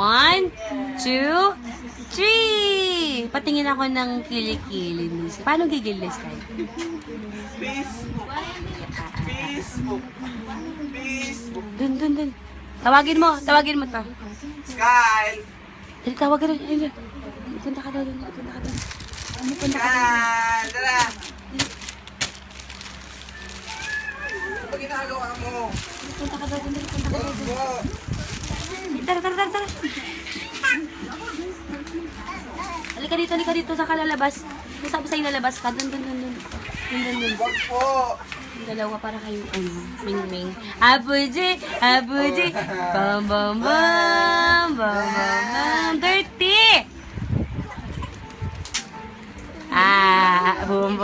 1, 2, 3! Patingin ako ng kilikili. Paano gigilis kayo? Facebook. Facebook. Facebook. Dun. Tawagin mo to. Kyle. Dali, tawagin rin. Punta ka daw dun. Punta ka daw. Kyle. Tara. Ano ba ginagawa mo? Punta ka daw dun. Opo. Tara. Halika dito. Saan ka lalabas? Sabi sa'yo lalabas ka. Dun. Wag po. Yung dalawa para kayong ming-ming. Abuji. Bam. Dirty! Boom.